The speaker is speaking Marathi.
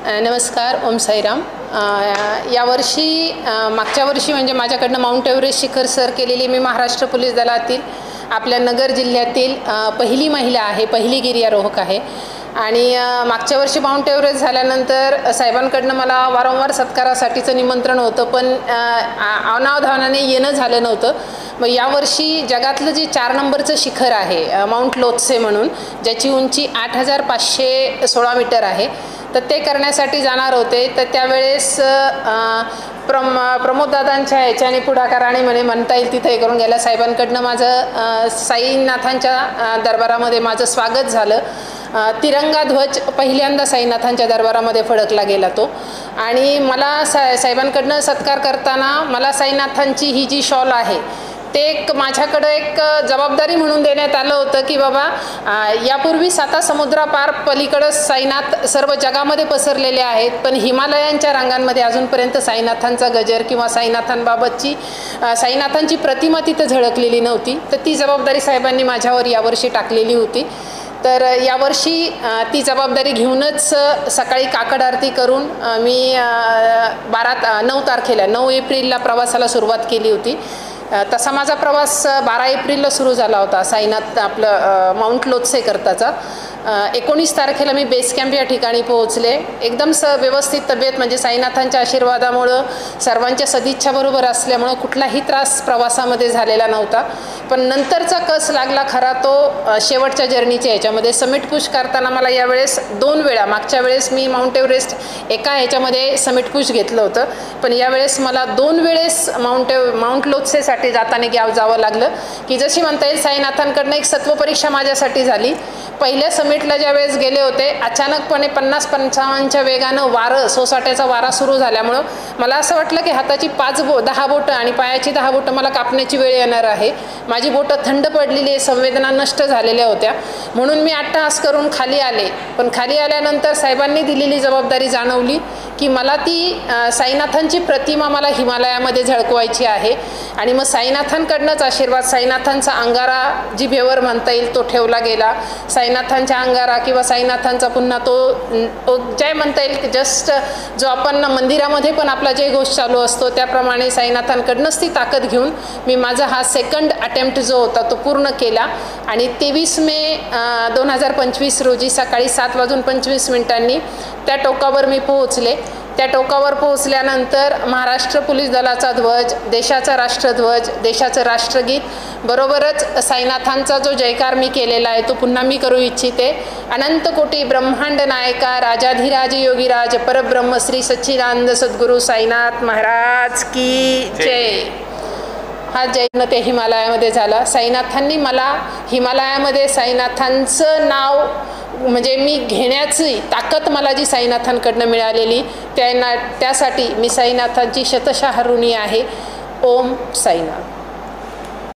नमस्कार. ओम साईराम. यावर्षी मागच्या वर्षी म्हणजे माझ्याकडनं माउंट एव्हरेस्ट शिखर सर केलेली मी महाराष्ट्र पोलीस दलातील आपल्या नगर जिल्ह्यातील पहिली महिला आहे, पहिली गिर्यारोहक आहे. आणि मागच्या वर्षी माउंट एव्हरेस्ट झाल्यानंतर साहेबांकडनं मला वारंवार सत्कारासाठीचं निमंत्रण होतं, पण अनावधानाने येणं झालं नव्हतं. मग यावर्षी जगातलं जे 4 नंबरचं शिखर आहे माउंट लोत्से म्हणून, ज्याची उंची 8516 मीटर आहे, तर ते करण्यासाठी जाणार होते. तर त्यावेळेस प्रमोददादांच्या ह्याच्याने पुढाकाराने म्हणता येईल तिथं हे करून गेल्या. साहेबांकडनं माझं साईनाथांच्या दरबारामध्ये माझं स्वागत झालं. तिरंगा ध्वज पहिल्यांदा साईनाथांच्या दरबारामध्ये फडकला गेला तो. आणि मला साहेबांकडनं सत्कार करताना मला साईनाथांची ही जी शॉल आहे ते माझ्याकडं एक जबाबदारी म्हणून देण्यात आलं होतं की बाबा यापूर्वी 7 समुद्रापार पलीकडं साईनाथ सर्व जगामध्ये पसरलेले आहेत, पण हिमालयांच्या रांगांमध्ये अजूनपर्यंत साईनाथांचा गजर किंवा साईनाथांची प्रतिमा तिथं झळकलेली नव्हती. तर ती जबाबदारी साहेबांनी माझ्यावर यावर्षी टाकलेली होती. तर यावर्षी ती जबाबदारी घेऊनच सकाळी काकड आरती करून मी 9 तारखेला 9 एप्रिलला प्रवासाला सुरुवात केली होती. तसा माझा प्रवास 12 एप्रिलला सुरू झाला होता साईनाथ आपलं माउंट लोत्से करताचा. 19 तारखेला मी बेस कॅम्प या ठिकाणी पोहोचले. एकदम व्यवस्थित तब्येत, म्हणजे साईनाथांच्या आशीर्वादामुळं सर्वांच्या सदिच्छाबरोबर असल्यामुळं कुठलाही त्रास प्रवासामध्ये झालेला नव्हता. पण नंतरचा कस लागला खरा तो शेवटच्या जर्नीच्या ह्याच्यामध्ये. समिट पुश करताना मला यावेळेस 2 वेळा, मागच्या वेळेस मी माउंट एव्हरेस्ट एका ह्याच्यामध्ये समिट पुश घेतलं होतं, पण यावेळेस मला 2 वेळेस माउंट लोत्सेसाठी जाताना जावं लागलं. की जशी म्हणता येईल साईनाथांकडनं एक सत्वपरीक्षा माझ्यासाठी झाली. पहिल्या समिटला ज्या वेळेस गेले होते, अचानकपणे 50-55च्या वेगानं वारं, सोसाट्याचा वारा सुरू झाल्यामुळं मला असं वाटलं की हाताची 10 बोटं आणि पायाची 10 बोटं मला कापण्याची वेळ येणार आहे. माझी बोटं थंड पडलेली, संवेदना नष्ट झालेल्या होत्या. म्हणून मी अट्टहास करून खाली आले. पण खाली आल्यानंतर साहेबांनी दिलेली जबाबदारी जाणवली की मला ती साईनाथांची प्रतिमा मला हिमालयामध्ये झळकवायची आहे. आणि मग साईनाथांकडनंच आशीर्वाद, साईनाथांचा अंगारा जिभेवर म्हणता येईल तो ठेवला गेला. साईनाथांच्या अंगारा किंवा साईनाथांचा पुन्हा तो जय म्हणता येईल की जस्ट जो आपण मंदिरामध्ये पण आपला जय घोष चालू असतो त्याप्रमाणे साईनाथांकडनंच ती ताकद घेऊन मी माझा हा सेकंड अटेम्प्ट जो होता तो पूर्ण केला. आणि 23 मे 2025 रोजी सकाळी 7:25 त्या टोकावर मी पोहोचले. त्या टोकावर पोहोचल्यानंतर महाराष्ट्र पोलीस दलाचा ध्वज, देशाचा राष्ट्रध्वज, देशाचं राष्ट्रगीत बरोबरच साईनाथांचा जो जयकार मी केलेला आहे तो पुन्हा मी करू इच्छिते. अनंत कोटी ब्रह्मांड नायका राजाधिराज योगीराज परब्रह्म श्री सच्चिदानंद सद्गुरू साईनाथ महाराज की जय. हा जयन ते हिमालयामध्ये झाला. साईनाथांनी मला हिमालयामध्ये साईनाथांचं नाव म्हणजे मी घेण्याची ताकद मला जी साईनाथांकडनं मिळालेली त्यासाठी मी साईनाथांची शतशः ऋणी आहे. ओम साईनाथ.